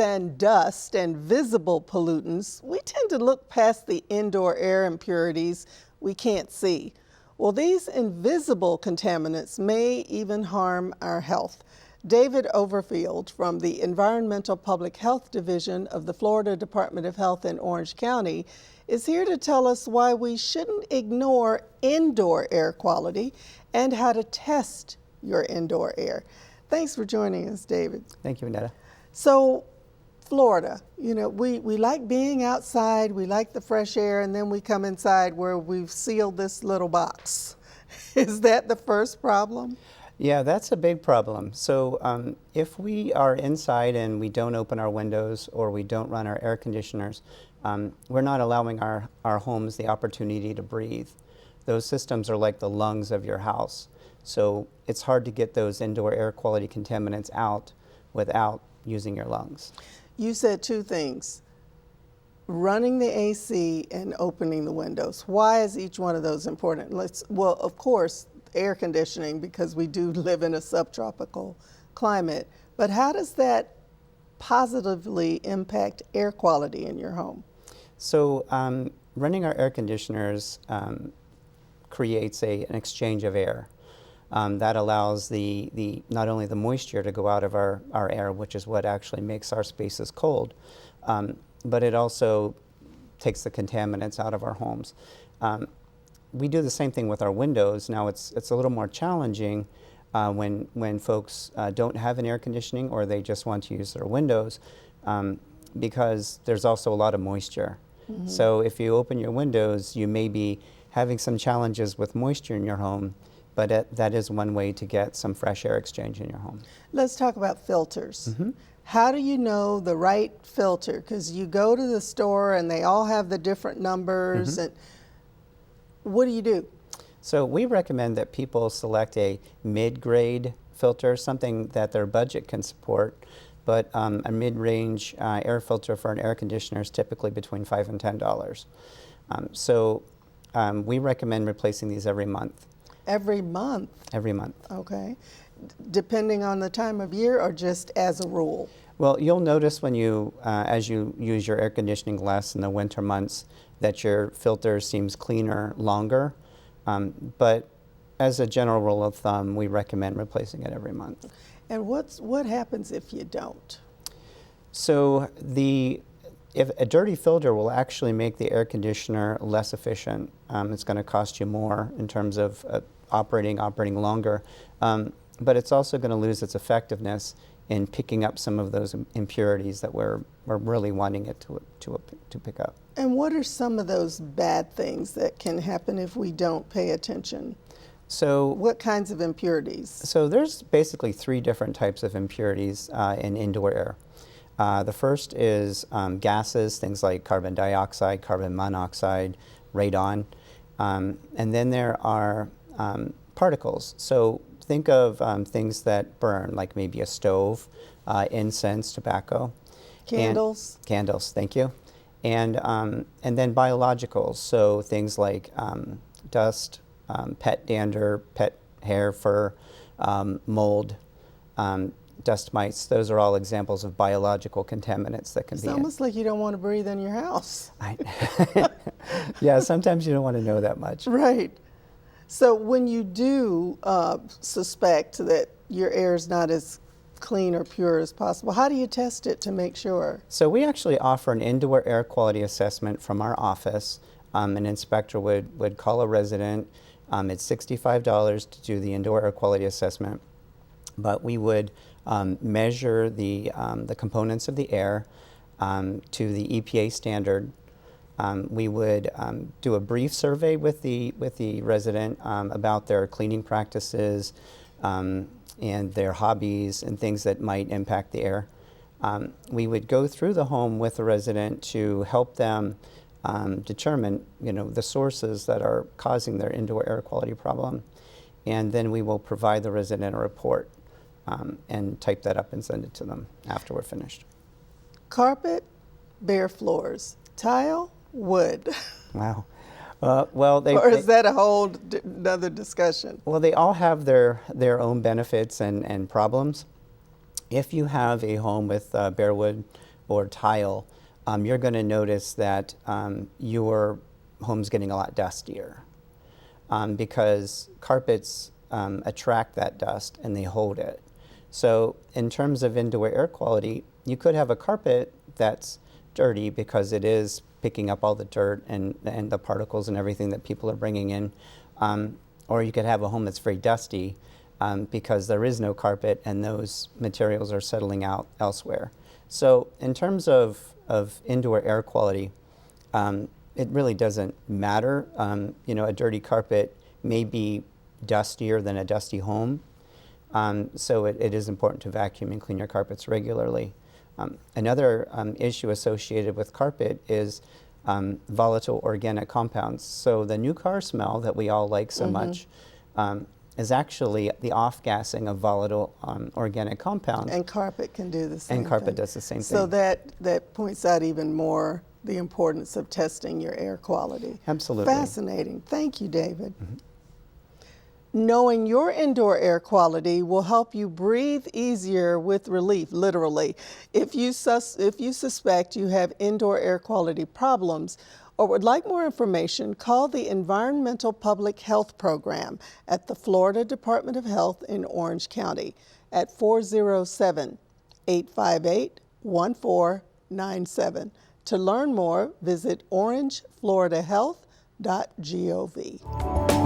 than dust and visible pollutants, we tend to look past the indoor air impurities we can't see. Well, these invisible contaminants may even harm our health. David Overfield from the Environmental Public Health Division of the Florida Department of Health in Orange County is here to tell us why we shouldn't ignore indoor air quality and how to test your indoor air. Thanks for joining us, David. Thank you, Annetta. So, Florida, you know, we like being outside, we like the fresh air, and then we come inside where we've sealed this little box. Is that the first problem? Yeah, that's a big problem. So if we are inside and we don't open our windows or we don't run our air conditioners, we're not allowing our homes the opportunity to breathe. Those systems are like the lungs of your house. So it's hard to get those indoor air quality contaminants out without using your lungs. You said two things, running the AC and opening the windows. Why is each one of those important? Well, of course, air conditioning, because we do live in a subtropical climate, but how does that positively impact air quality in your home? So running our air conditioners creates an exchange of air. That allows not only the moisture to go out of our air, which is what actually makes our spaces cold, but it also takes the contaminants out of our homes. We do the same thing with our windows. Now it's a little more challenging when folks don't have an air conditioning or they just want to use their windows because there's also a lot of moisture. Mm-hmm. So if you open your windows, you may be having some challenges with moisture in your home, but that is one way to get some fresh air exchange in your home. Let's talk about filters. Mm-hmm. How do you know the right filter? Because you go to the store and they all have the different numbers. Mm-hmm. And what do you do? So we recommend that people select a mid-grade filter, something that their budget can support, but a mid-range air filter for an air conditioner is typically between $5 and $10. So we recommend replacing these every month. Every month? Every month. Okay. Depending on the time of year or just as a rule? Well, you'll notice when as you use your air conditioning less in the winter months, that your filter seems cleaner longer. But as a general rule of thumb, we recommend replacing it every month. And what happens if you don't? So if a dirty filter will actually make the air conditioner less efficient. It's going to cost you more in terms of operating longer. But it's also going to lose its effectiveness in picking up some of those impurities that we're really wanting it to pick up. And what are some of those bad things that can happen if we don't pay attention? So what kinds of impurities? So there's basically three different types of impurities in indoor air. The first is gases, things like carbon dioxide, carbon monoxide, radon. And then there are particles. So think of things that burn, like maybe a stove, incense, tobacco. Candles. Candles, thank you. And then biologicals, so things like dust, pet dander, pet hair, fur, mold, dust mites. Those are all examples of biological contaminants that can be in. It's almost like you don't want to breathe in your house. Yeah, sometimes you don't want to know that much. Right. So when you do suspect that your air is not as clean or pure as possible, how do you test it to make sure? So we actually offer an indoor air quality assessment from our office. An inspector would call a resident. It's $65 to do the indoor air quality assessment, but we would measure the components of the air to the EPA standard. We would do a brief survey with the resident about their cleaning practices and their hobbies and things that might impact the air. We would go through the home with the resident to help them determine, the sources that are causing their indoor air quality problem, and then we will provide the resident a report and type that up and send it to them after we're finished. Carpet, bare floors, tile, wood. Wow. Well, or is that a whole another discussion? Well, they all have their own benefits and problems. If you have a home with bare wood or tile, you're going to notice that your home's getting a lot dustier because carpets attract that dust and they hold it. So in terms of indoor air quality, you could have a carpet that's dirty because it is picking up all the dirt and the particles and everything that people are bringing in. Or you could have a home that's very dusty because there is no carpet and those materials are settling out elsewhere. So in terms of indoor air quality, it really doesn't matter. A dirty carpet may be dustier than a dusty home. So it is important to vacuum and clean your carpets regularly. Another issue associated with carpet is volatile organic compounds. So the new car smell that we all like so much is actually the off-gassing of volatile organic compounds. And carpet can do the same And carpet thing. does the same So thing. that points out even more the importance of testing your air quality. Absolutely. Fascinating. Thank you, David. Knowing your indoor air quality will help you breathe easier with relief, literally. If you suspect you have indoor air quality problems or would like more information, call the Environmental Public Health Program at the Florida Department of Health in Orange County at 407-858-1497. To learn more, visit orangefloridahealth.gov.